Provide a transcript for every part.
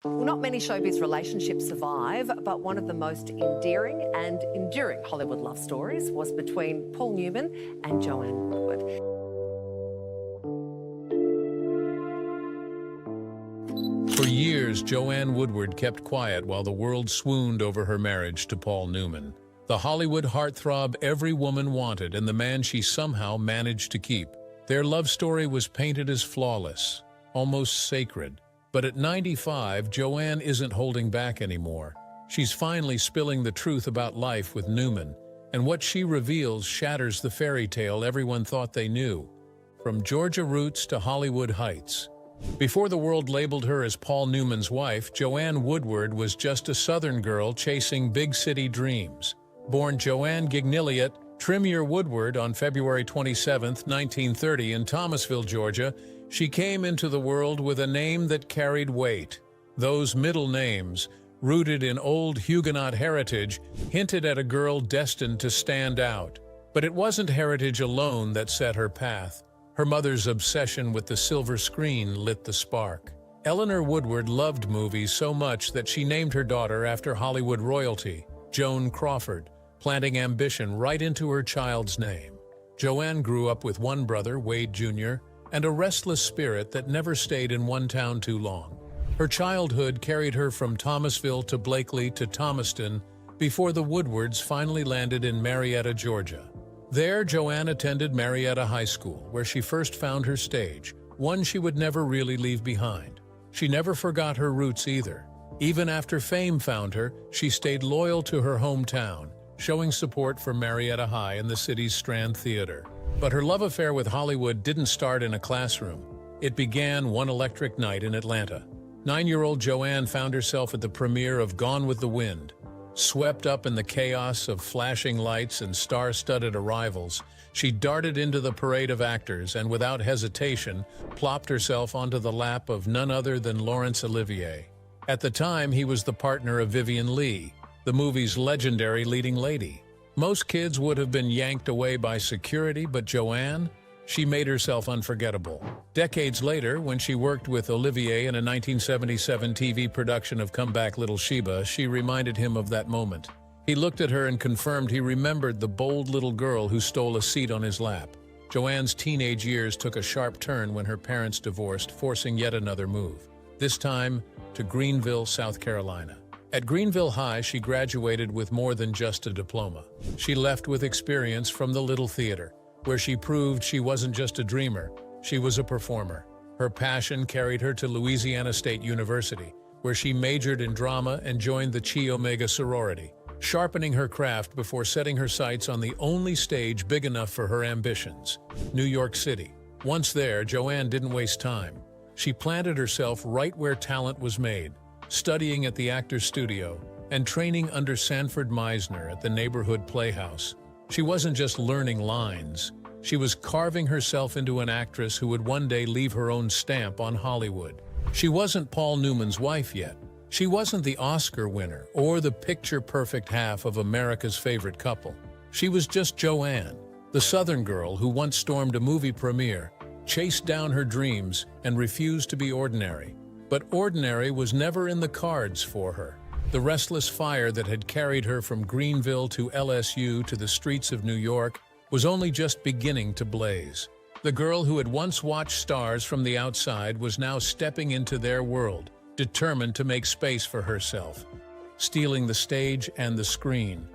Well, not many showbiz relationships survive, but one of the most endearing and enduring Hollywood love stories was between Paul Newman and Joanne Woodward. For years, Joanne Woodward kept quiet while the world swooned over her marriage to Paul Newman. The Hollywood heartthrob every woman wanted and the man she somehow managed to keep. Their love story was painted as flawless, almost sacred. But at 95, Joanne isn't holding back anymore. She's finally spilling the truth about life with Newman, and what she reveals shatters the fairy tale everyone thought they knew. From Georgia roots to Hollywood heights. Before the world labeled her as Paul Newman's wife, Joanne Woodward was just a Southern girl chasing big city dreams. Born Joanne Gignilliot Trimier Woodward on February 27, 1930 in Thomasville, Georgia, she came into the world with a name that carried weight. Those middle names, rooted in old Huguenot heritage, hinted at a girl destined to stand out. But it wasn't heritage alone that set her path. Her mother's obsession with the silver screen lit the spark. Eleanor Woodward loved movies so much that she named her daughter after Hollywood royalty, Joan Crawford, planting ambition right into her child's name. Joanne grew up with one brother, Wade Jr., and a restless spirit that never stayed in one town too long. Her childhood carried her from Thomasville to Blakely to Thomaston before the Woodwards finally landed in Marietta, Georgia. There, Joanne attended Marietta High School, where she first found her stage, one she would never really leave behind. She never forgot her roots either. Even after fame found her, she stayed loyal to her hometown, showing support for Marietta High and the city's Strand Theater. But her love affair with Hollywood didn't start in a classroom. It began one electric night in Atlanta. 9-year-old Joanne found herself at the premiere of Gone with the Wind. Swept up in the chaos of flashing lights and star-studded arrivals, she darted into the parade of actors and without hesitation plopped herself onto the lap of none other than Laurence Olivier. At the time, he was the partner of Vivien Leigh, the movie's legendary leading lady. Most kids would have been yanked away by security, but Joanne, she made herself unforgettable. Decades later, when she worked with Olivier in a 1977 TV production of Come Back Little Sheba, she reminded him of that moment. He looked at her and confirmed he remembered the bold little girl who stole a seat on his lap. Joanne's teenage years took a sharp turn when her parents divorced, forcing yet another move. This time to Greenville, South Carolina. At Greenville High, she graduated with more than just a diploma. She left with experience from the Little Theater, where she proved she wasn't just a dreamer, she was a performer. Her passion carried her to Louisiana State University, where she majored in drama and joined the Chi Omega sorority, sharpening her craft before setting her sights on the only stage big enough for her ambitions, New York City. Once there, Joanne didn't waste time. She planted herself right where talent was made, studying at the Actors Studio and training under Sanford Meisner at the neighborhood playhouse. She wasn't just learning lines, she was carving herself into an actress who would one day leave her own stamp on Hollywood. She wasn't Paul Newman's wife yet. She wasn't the Oscar winner or the picture-perfect half of America's favorite couple. She was just Joanne, the Southern girl who once stormed a movie premiere, chased down her dreams, and refused to be ordinary. But ordinary was never in the cards for her. The restless fire that had carried her from Greenville to LSU to the streets of New York was only just beginning to blaze. The girl who had once watched stars from the outside was now stepping into their world, determined to make space for herself, stealing the stage and the screen.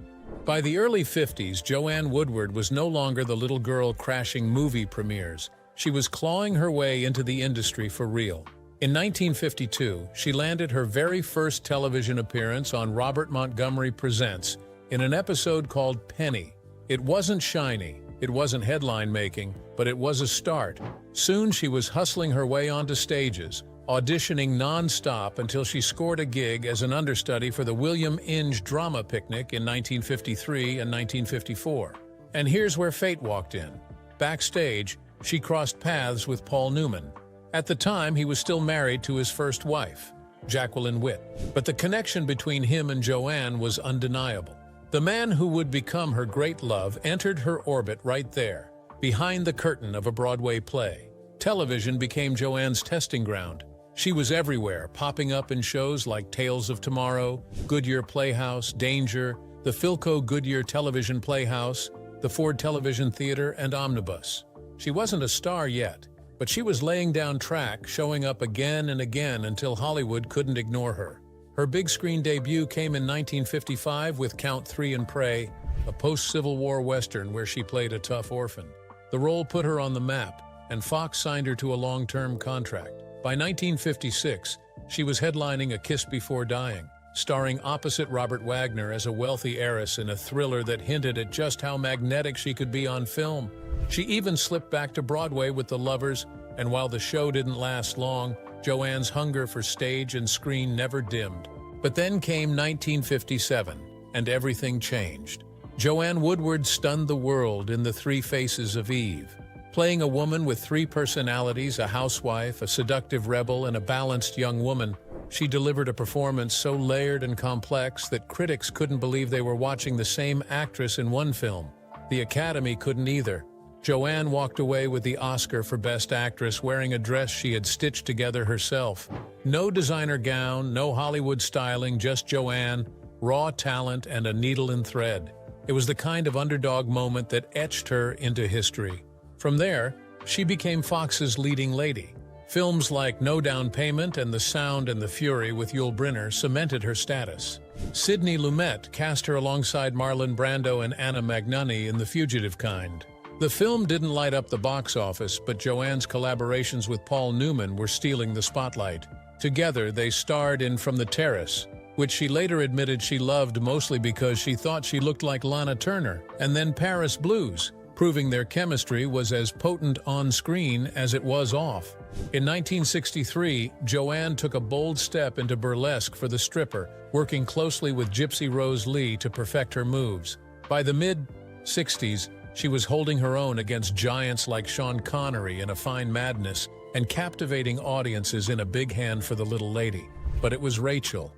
By the early 50s, Joanne Woodward was no longer the little girl crashing movie premieres. She was clawing her way into the industry for real. In 1952, she landed her very first television appearance on Robert Montgomery Presents in an episode called Penny. It wasn't shiny, it wasn't headline-making, but it was a start. Soon she was hustling her way onto stages, auditioning non-stop until she scored a gig as an understudy for the William Inge Drama Picnic in 1953 and 1954. And here's where fate walked in. Backstage, she crossed paths with Paul Newman. At the time, he was still married to his first wife, Jacqueline Witt. But the connection between him and Joanne was undeniable. The man who would become her great love entered her orbit right there, behind the curtain of a Broadway play. Television became Joanne's testing ground. She was everywhere, popping up in shows like Tales of Tomorrow, Goodyear Playhouse, Danger, the Philco Goodyear Television Playhouse, the Ford Television Theater, and Omnibus. She wasn't a star yet, but she was laying down track, showing up again and again until Hollywood couldn't ignore her. Her big-screen debut came in 1955 with Count 3 and Pray, a post-Civil War Western where she played a tough orphan. The role put her on the map, and Fox signed her to a long-term contract. By 1956, she was headlining A Kiss Before Dying, starring opposite Robert Wagner as a wealthy heiress in a thriller that hinted at just how magnetic she could be on film. She even slipped back to Broadway with The Lovers, and while the show didn't last long, Joanne's hunger for stage and screen never dimmed. But then came 1957, and everything changed. Joanne Woodward stunned the world in The Three Faces of Eve. Playing a woman with three personalities, a housewife, a seductive rebel, and a balanced young woman, she delivered a performance so layered and complex that critics couldn't believe they were watching the same actress in one film. The Academy couldn't either. Joanne walked away with the Oscar for Best Actress wearing a dress she had stitched together herself. No designer gown, no Hollywood styling, just Joanne, raw talent, and a needle and thread. It was the kind of underdog moment that etched her into history. From there, she became Fox's leading lady. Films like No Down Payment and The Sound and the Fury with Yul Brynner cemented her status. Sidney Lumet cast her alongside Marlon Brando and Anna Magnani in The Fugitive Kind. The film didn't light up the box office, but Joanne's collaborations with Paul Newman were stealing the spotlight. Together, they starred in From the Terrace, which she later admitted she loved mostly because she thought she looked like Lana Turner, and then Paris Blues, proving their chemistry was as potent on-screen as it was off. In 1963, Joanne took a bold step into burlesque for The Stripper, working closely with Gypsy Rose Lee to perfect her moves. By the mid-60s, she was holding her own against giants like Sean Connery in A Fine Madness and captivating audiences in A Big Hand for the Little Lady. But it was Rachel,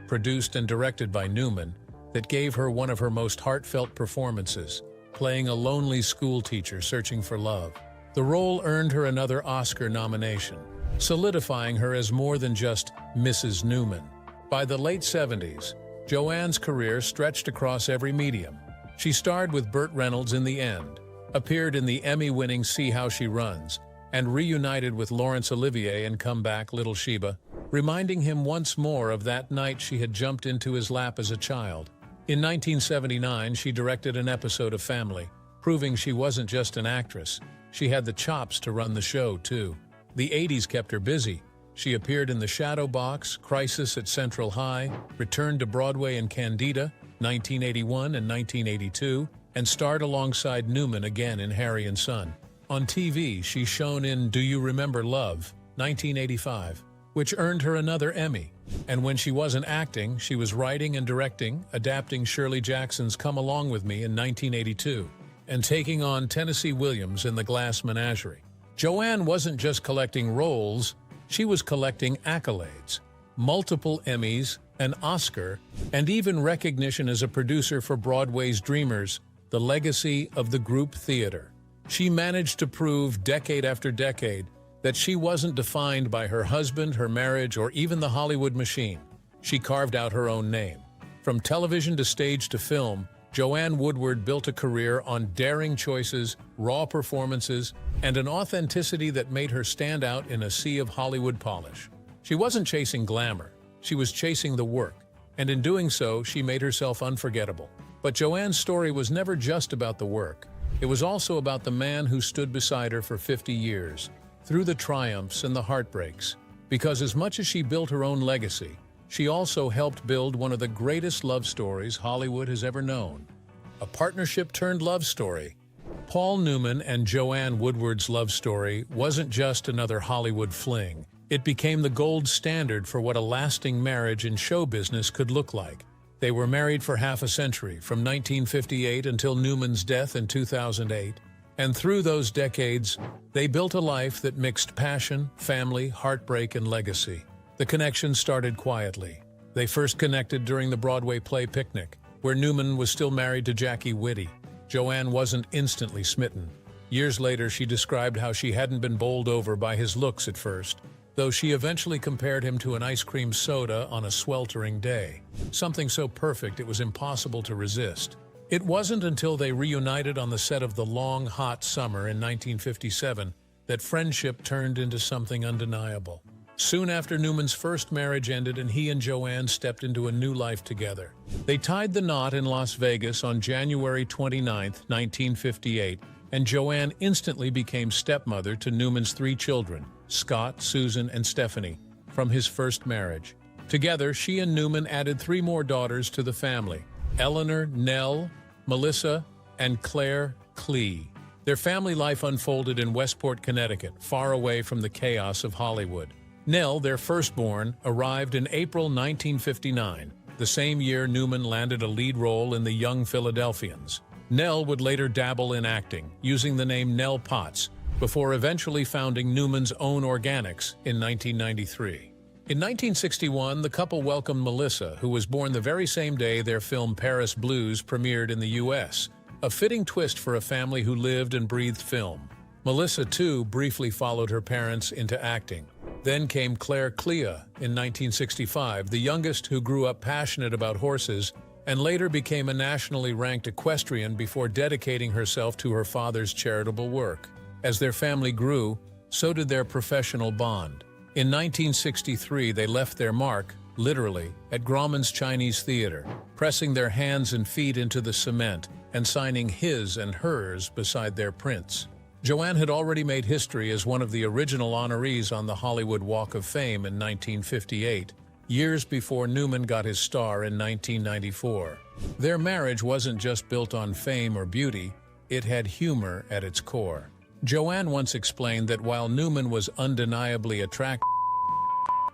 produced and directed by Newman, that gave her one of her most heartfelt performances, playing a lonely schoolteacher searching for love. The role earned her another Oscar nomination, solidifying her as more than just Mrs. Newman. By the late 70s, Joanne's career stretched across every medium. She starred with Burt Reynolds in The End, appeared in the Emmy-winning See How She Runs, and reunited with Laurence Olivier in Comeback Little Sheba, reminding him once more of that night she had jumped into his lap as a child. In 1979, she directed an episode of Family, proving she wasn't just an actress. She had the chops to run the show, too. The 80s kept her busy. She appeared in The Shadow Box, Crisis at Central High, returned to Broadway in Candida, 1981 and 1982, and starred alongside Newman again in Harry and Son. On TV, she shone in Do You Remember Love, 1985, which earned her another Emmy. And when she wasn't acting, she was writing and directing, adapting Shirley Jackson's Come Along With Me in 1982, and taking on Tennessee Williams in The Glass Menagerie. Joanne wasn't just collecting roles, she was collecting accolades, multiple Emmys, an Oscar, and even recognition as a producer for Broadway's Dreamers, the legacy of the group theater. She managed to prove decade after decade that she wasn't defined by her husband, her marriage, or even the Hollywood machine. She carved out her own name. From television to stage to film, Joanne Woodward built a career on daring choices, raw performances, and an authenticity that made her stand out in a sea of Hollywood polish. She wasn't chasing glamour, she was chasing the work, and in doing so, she made herself unforgettable. But Joanne's story was never just about the work. It was also about the man who stood beside her for 50 years, through the triumphs and the heartbreaks. Because as much as she built her own legacy, she also helped build one of the greatest love stories Hollywood has ever known. A partnership-turned-love story. Paul Newman and Joanne Woodward's love story wasn't just another Hollywood fling. It became the gold standard for what a lasting marriage in show business could look like. They were married for half a century, from 1958 until Newman's death in 2008. And through those decades, they built a life that mixed passion, family, heartbreak, and legacy. The connection started quietly. They first connected during the Broadway play Picnic, where Newman was still married to Jackie Whitty. Joanne wasn't instantly smitten. Years later, she described how she hadn't been bowled over by his looks at first, though she eventually compared him to an ice cream soda on a sweltering day, something so perfect it was impossible to resist. It wasn't until they reunited on the set of The Long, Hot Summer in 1957 that friendship turned into something undeniable. Soon after Newman's first marriage ended and he and Joanne stepped into a new life together. They tied the knot in Las Vegas on January 29, 1958, and Joanne instantly became stepmother to Newman's 3 children, Scott, Susan, and Stephanie, from his first marriage. Together, she and Newman added 3 more daughters to the family: Eleanor, Nell, Melissa, and Claire Clee. Their family life unfolded in Westport, Connecticut, far away from the chaos of Hollywood. Nell, their firstborn, arrived in April 1959, the same year Newman landed a lead role in The Young Philadelphians. Nell would later dabble in acting, using the name Nell Potts, before eventually founding Newman's own Organics in 1993. In 1961, the couple welcomed Melissa, who was born the very same day their film Paris Blues premiered in the U.S., a fitting twist for a family who lived and breathed film. Melissa, too, briefly followed her parents into acting. Then came Claire Clee in 1965, the youngest who grew up passionate about horses and later became a nationally ranked equestrian before dedicating herself to her father's charitable work. As their family grew, so did their professional bond. In 1963, they left their mark, literally, at Grauman's Chinese Theater, pressing their hands and feet into the cement and signing his and hers beside their prints. Joanne had already made history as one of the original honorees on the Hollywood Walk of Fame in 1958, years before Newman got his star in 1994. Their marriage wasn't just built on fame or beauty, it had humor at its core. Joanne once explained that while Newman was undeniably attractive,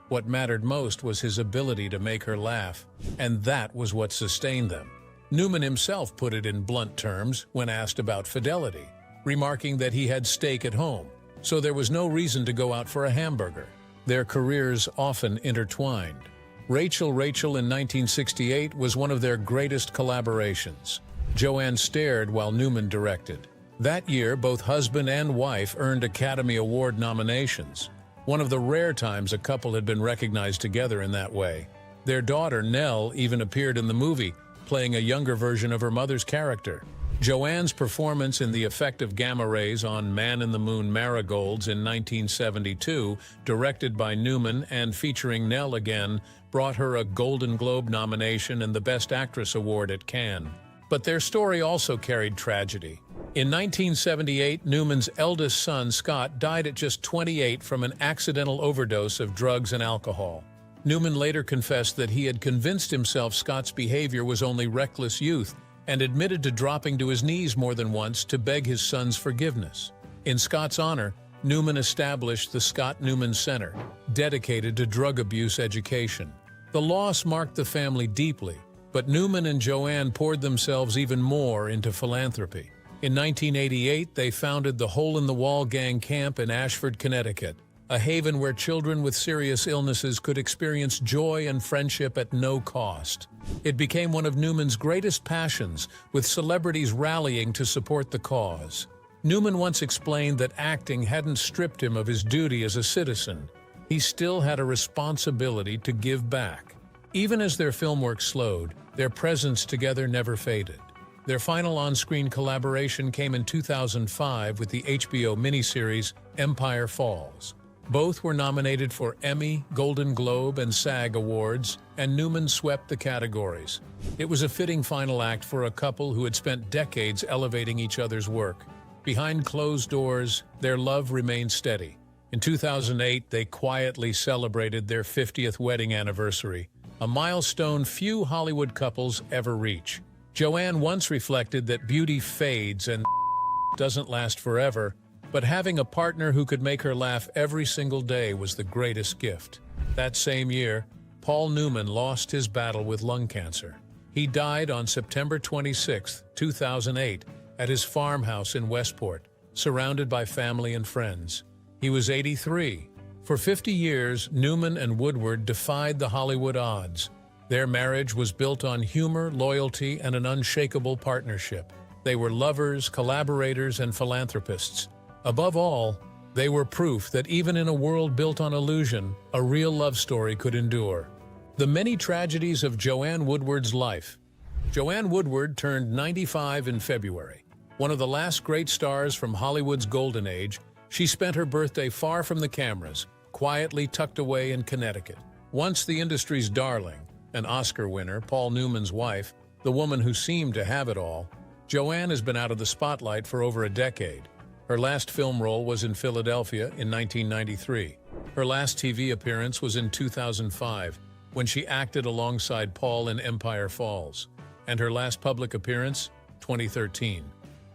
what mattered most was his ability to make her laugh, and that was what sustained them. Newman himself put it in blunt terms when asked about fidelity, remarking that he had steak at home, so there was no reason to go out for a hamburger. Their careers often intertwined. Rachel in 1968 was one of their greatest collaborations. Joanne starred while Newman directed. That year, both husband and wife earned Academy Award nominations, one of the rare times a couple had been recognized together in that way. Their daughter, Nell, even appeared in the movie, playing a younger version of her mother's character. Joanne's performance in the effect of gamma rays on Man in the Moon Marigolds in 1972, directed by Newman and featuring Nell again, brought her a Golden Globe nomination and the Best Actress award at Cannes. But their story also carried tragedy. In 1978, Newman's eldest son, Scott, died at just 28 from an accidental overdose of drugs and alcohol. Newman later confessed that he had convinced himself Scott's behavior was only reckless youth and admitted to dropping to his knees more than once to beg his son's forgiveness. In Scott's honor, Newman established the Scott Newman Center, dedicated to drug abuse education. The loss marked the family deeply, but Newman and Joanne poured themselves even more into philanthropy. In 1988, they founded the Hole in the Wall Gang Camp in Ashford, Connecticut, a haven where children with serious illnesses could experience joy and friendship at no cost. It became one of Newman's greatest passions, with celebrities rallying to support the cause. Newman once explained that acting hadn't stripped him of his duty as a citizen. He still had a responsibility to give back. Even as their film work slowed, their presence together never faded. Their final on-screen collaboration came in 2005 with the HBO miniseries Empire Falls. Both were nominated for Emmy, Golden Globe, and SAG awards, and Newman swept the categories. It was a fitting final act for a couple who had spent decades elevating each other's work. Behind closed doors, their love remained steady. In 2008, they quietly celebrated their 50th wedding anniversary, a milestone few Hollywood couples ever reach. Joanne once reflected that beauty fades and doesn't last forever, but having a partner who could make her laugh every single day was the greatest gift. That same year, Paul Newman lost his battle with lung cancer. He died on September 26, 2008, at his farmhouse in Westport, surrounded by family and friends. He was 83. For 50 years, Newman and Woodward defied the Hollywood odds. Their marriage was built on humor, loyalty, and an unshakable partnership. They were lovers, collaborators, and philanthropists. Above all, They were proof that even in a world built on illusion, a real love story could endure. The many tragedies of Joanne Woodward's life. Joanne Woodward turned 95 in February. One of the last great stars from Hollywood's golden age, she spent her birthday far from the cameras, quietly tucked away in Connecticut. Once the industry's darling, an Oscar winner, Paul Newman's wife, the woman who seemed to have it all, Joanne has been out of the spotlight for over a decade. Her last film role was in Philadelphia in 1993. Her last TV appearance was in 2005, when she acted alongside Paul in Empire Falls. And her last public appearance, 2013.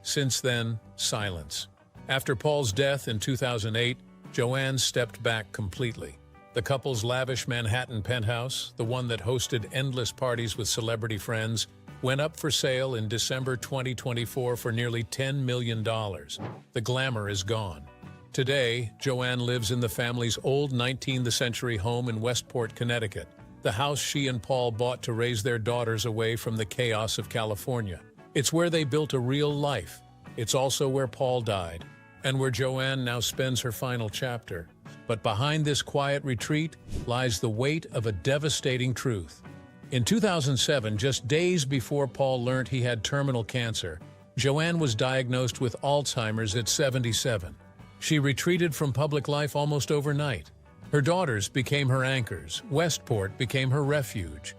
Since then, silence. After Paul's death in 2008, Joanne stepped back completely. The couple's lavish Manhattan penthouse, the one that hosted endless parties with celebrity friends, went up for sale in December 2024 for nearly $10 million. The glamour is gone. Today, Joanne lives in the family's old 19th century home in Westport, Connecticut, the house she and Paul bought to raise their daughters away from the chaos of California. It's where they built a real life. It's also where Paul died, and where Joanne now spends her final chapter. But behind this quiet retreat lies the weight of a devastating truth. In 2007, just days before Paul learned he had terminal cancer, Joanne was diagnosed with Alzheimer's at 77. She retreated from public life almost overnight. Her daughters became her anchors, Westport became her refuge,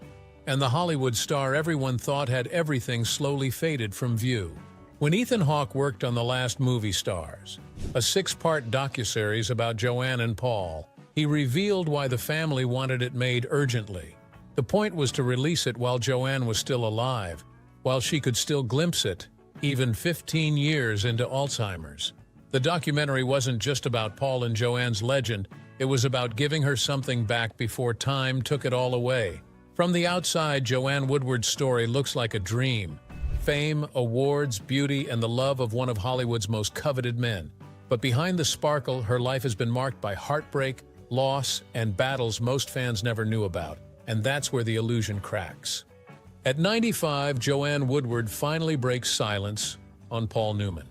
and the Hollywood star everyone thought had everything slowly faded from view. When Ethan Hawke worked on The Last Movie Stars, a 6-part docuseries about Joanne and Paul, he revealed why the family wanted it made urgently. The point was to release it while Joanne was still alive, while she could still glimpse it, even 15 years into Alzheimer's. The documentary wasn't just about Paul and Joanne's legend, it was about giving her something back before time took it all away. From the outside, Joanne Woodward's story looks like a dream. Fame, awards, beauty, and the love of one of Hollywood's most coveted men. But behind the sparkle, her life has been marked by heartbreak, loss, and battles most fans never knew about. And that's where the illusion cracks. At 95, Joanne Woodward finally breaks silence on Paul Newman.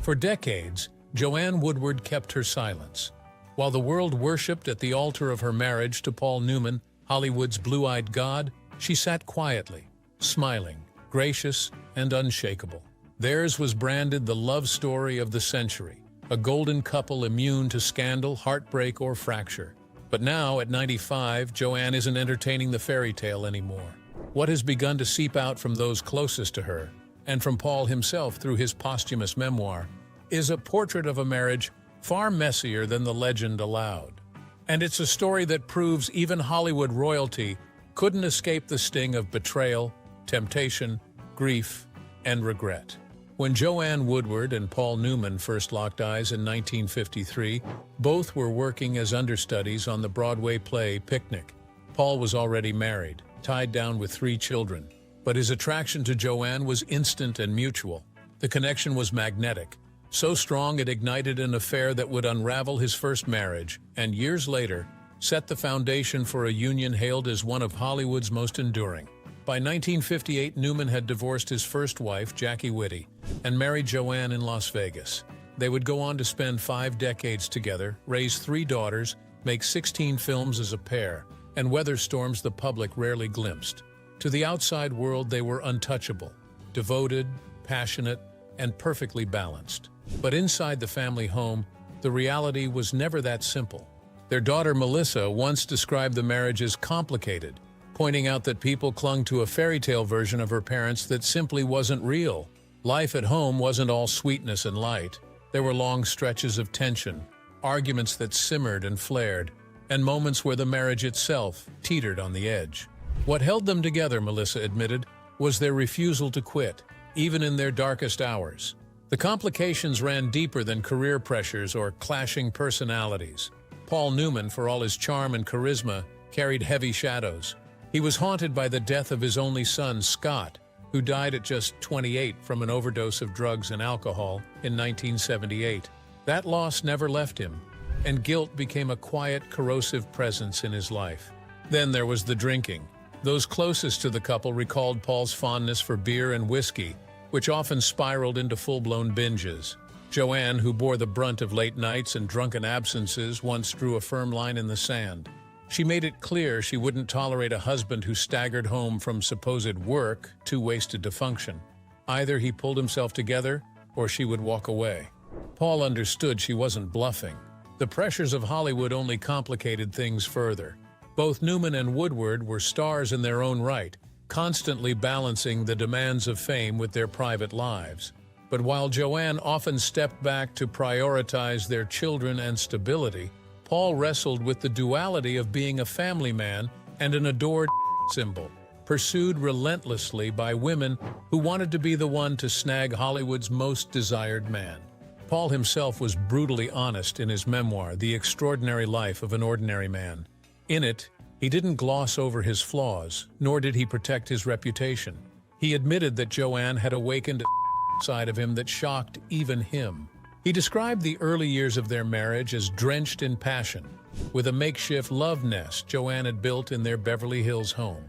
For decades, Joanne Woodward kept her silence. While the world worshipped at the altar of her marriage to Paul Newman, Hollywood's blue-eyed god, she sat quietly, smiling, gracious, and unshakable. Theirs was branded the love story of the century, a golden couple immune to scandal, heartbreak, or fracture. But now, at 95, Joanne isn't entertaining the fairy tale anymore. What has begun to seep out from those closest to her, and from Paul himself through his posthumous memoir, is a portrait of a marriage far messier than the legend allowed. And it's a story that proves even Hollywood royalty couldn't escape the sting of betrayal, temptation, grief, and regret. When Joanne Woodward and Paul Newman first locked eyes in 1953, both were working as understudies on the Broadway play Picnic. Paul was already married, tied down with 3 children, but his attraction to Joanne was instant and mutual. The connection was magnetic, so strong it ignited an affair that would unravel his first marriage, and years later, set the foundation for a union hailed as one of Hollywood's most enduring. By 1958, Newman had divorced his first wife, Jackie Whitty, and married Joanne in Las Vegas. They would go on to spend 5 decades together, raise 3 daughters, make 16 films as a pair, and weather storms the public rarely glimpsed. To the outside world, they were untouchable, devoted, passionate, and perfectly balanced. But inside the family home, the reality was never that simple. Their daughter Melissa once described the marriage as complicated, pointing out that people clung to a fairy tale version of her parents that simply wasn't real. Life at home wasn't all sweetness and light. There were long stretches of tension, arguments that simmered and flared, and moments where the marriage itself teetered on the edge. What held them together, Melissa admitted, was their refusal to quit, even in their darkest hours. The complications ran deeper than career pressures or clashing personalities. Paul Newman, for all his charm and charisma, carried heavy shadows. He was haunted by the death of his only son, Scott, who died at just 28 from an overdose of drugs and alcohol in 1978. That loss never left him, and guilt became a quiet, corrosive presence in his life. Then there was the drinking. Those closest to the couple recalled Paul's fondness for beer and whiskey, which often spiraled into full-blown binges. Joanne, who bore the brunt of late nights and drunken absences, once drew a firm line in the sand. She made it clear she wouldn't tolerate a husband who staggered home from supposed work, too wasted to function. Either he pulled himself together, or she would walk away. Paul understood she wasn't bluffing. The pressures of Hollywood only complicated things further. Both Newman and Woodward were stars in their own right, constantly balancing the demands of fame with their private lives. But while Joanne often stepped back to prioritize their children and stability, Paul wrestled with the duality of being a family man and an adored symbol, pursued relentlessly by women who wanted to be the one to snag Hollywood's most desired man. Paul himself was brutally honest in his memoir, The Extraordinary Life of an Ordinary Man. In it, he didn't gloss over his flaws, nor did he protect his reputation. He admitted that Joanne had awakened a side of him that shocked even him. He described the early years of their marriage as drenched in passion, with a makeshift love nest Joanne had built in their Beverly Hills home,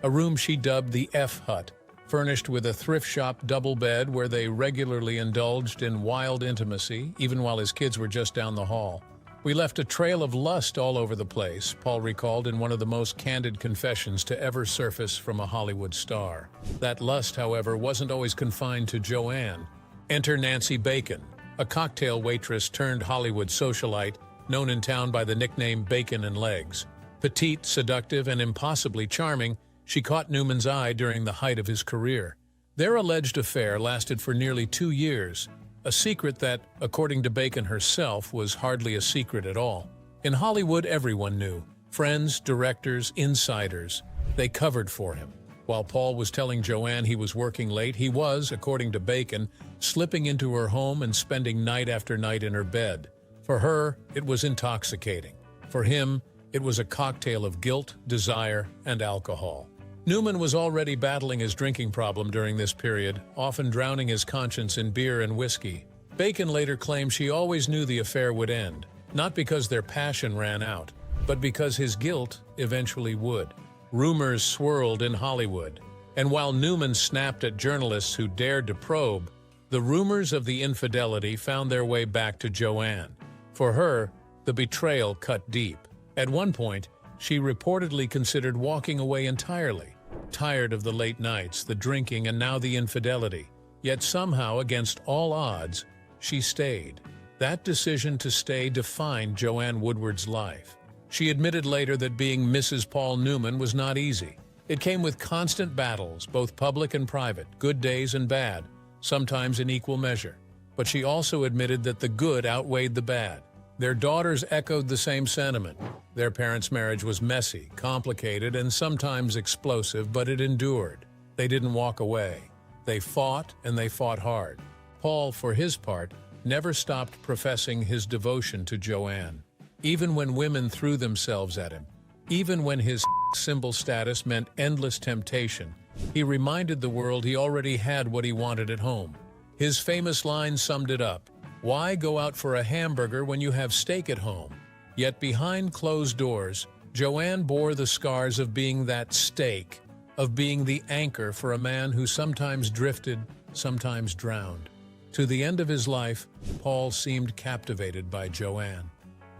a room she dubbed the F Hut, furnished with a thrift shop double bed where they regularly indulged in wild intimacy, even while his kids were just down the hall. "We left a trail of lust all over the place," Paul recalled in one of the most candid confessions to ever surface from a Hollywood star. That lust, however, wasn't always confined to Joanne. Enter Nancy Bacon, a cocktail waitress turned Hollywood socialite, known in town by the nickname Bacon and Legs. Petite, seductive, and impossibly charming, she caught Newman's eye during the height of his career. Their alleged affair lasted for nearly 2 years, a secret that, according to Bacon herself, was hardly a secret at all. In Hollywood, everyone knew. Friends, directors, insiders. They covered for him. While Paul was telling Joanne he was working late, he was, according to Bacon, slipping into her home and spending night after night in her bed. For her, it was intoxicating. For him, it was a cocktail of guilt, desire, and alcohol. Newman was already battling his drinking problem during this period, often drowning his conscience in beer and whiskey. Bacon later claimed she always knew the affair would end, not because their passion ran out, but because his guilt eventually would. Rumors swirled in Hollywood, and while Newman snapped at journalists who dared to probe, the rumors of the infidelity found their way back to Joanne. For her, the betrayal cut deep. At one point, she reportedly considered walking away entirely, tired of the late nights, the drinking, and now the infidelity. Yet somehow, against all odds, she stayed. That decision to stay defined Joanne Woodward's life. She admitted later that being Mrs. Paul Newman was not easy. It came with constant battles, both public and private, good days and bad, sometimes in equal measure. But she also admitted that the good outweighed the bad. Their daughters echoed the same sentiment. Their parents' marriage was messy, complicated, and sometimes explosive, but it endured. They didn't walk away. They fought, and they fought hard. Paul, for his part, never stopped professing his devotion to Joanne. Even when women threw themselves at him, even when his symbol status meant endless temptation, he reminded the world he already had what he wanted at home. His famous line summed it up: "Why go out for a hamburger when you have steak at home?" Yet behind closed doors, Joanne bore the scars of being that steak, of being the anchor for a man who sometimes drifted, sometimes drowned. To the end of his life, Paul seemed captivated by Joanne.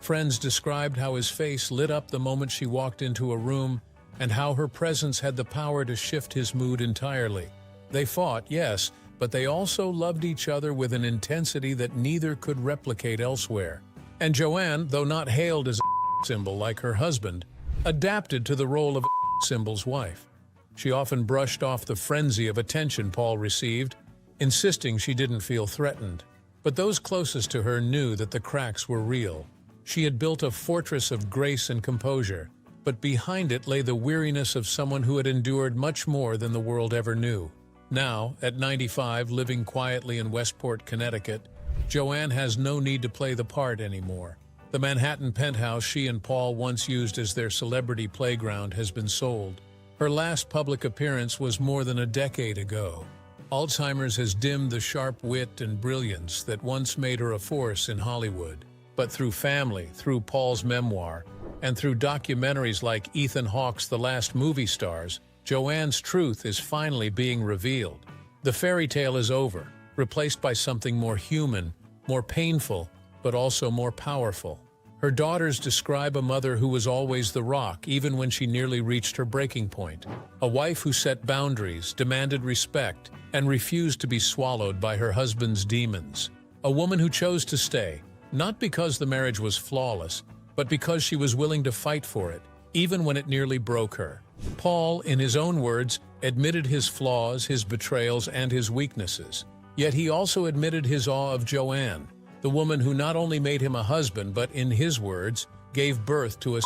Friends described how his face lit up the moment she walked into a room and how her presence had the power to shift his mood entirely. They fought, yes, but they also loved each other with an intensity that neither could replicate elsewhere. And Joanne, though not hailed as a symbol like her husband, adapted to the role of a symbol's wife. She often brushed off the frenzy of attention Paul received, insisting she didn't feel threatened. But those closest to her knew that the cracks were real. She had built a fortress of grace and composure, but behind it lay the weariness of someone who had endured much more than the world ever knew. Now, at 95, living quietly in Westport, Connecticut, Joanne has no need to play the part anymore. The Manhattan penthouse she and Paul once used as their celebrity playground has been sold. Her last public appearance was more than a decade ago. Alzheimer's has dimmed the sharp wit and brilliance that once made her a force in Hollywood. But through family, through Paul's memoir, and through documentaries like Ethan Hawke's The Last Movie Stars, Joanne's truth is finally being revealed. The fairy tale is over, replaced by something more human, more painful, but also more powerful. Her daughters describe a mother who was always the rock, even when she nearly reached her breaking point. A wife who set boundaries, demanded respect, and refused to be swallowed by her husband's demons. A woman who chose to stay, not because the marriage was flawless, but because she was willing to fight for it, even when it nearly broke her. Paul, in his own words, admitted his flaws, his betrayals, and his weaknesses. Yet he also admitted his awe of Joanne, the woman who not only made him a husband, but, in his words, gave birth to a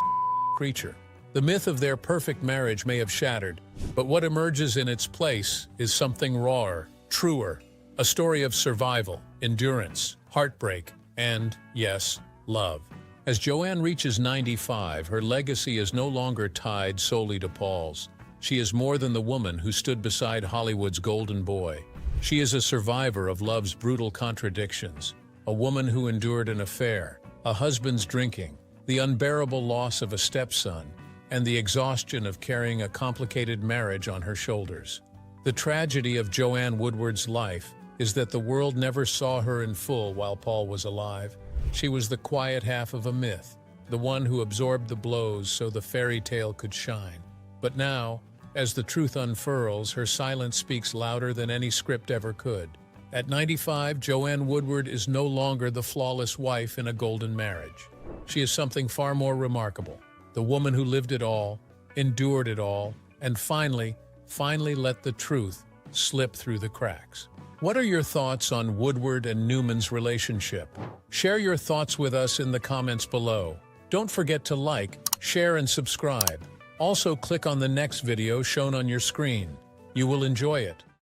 creature. The myth of their perfect marriage may have shattered, but what emerges in its place is something rawer, truer, a story of survival, endurance, heartbreak, and, yes, love. As Joanne reaches 95, her legacy is no longer tied solely to Paul's. She is more than the woman who stood beside Hollywood's golden boy. She is a survivor of love's brutal contradictions, a woman who endured an affair, a husband's drinking, the unbearable loss of a stepson, and the exhaustion of carrying a complicated marriage on her shoulders. The tragedy of Joanne Woodward's life is that the world never saw her in full while Paul was alive. She was the quiet half of a myth, the one who absorbed the blows so the fairy tale could shine. But now, as the truth unfurls, her silence speaks louder than any script ever could. At 95, Joanne Woodward is no longer the flawless wife in a golden marriage. She is something far more remarkable, the woman who lived it all, endured it all, and finally let the truth slip through the cracks. What are your thoughts on Woodward and Newman's relationship? Share your thoughts with us in the comments below. Don't forget to like, share, and subscribe. Also, click on the next video shown on your screen. You will enjoy it.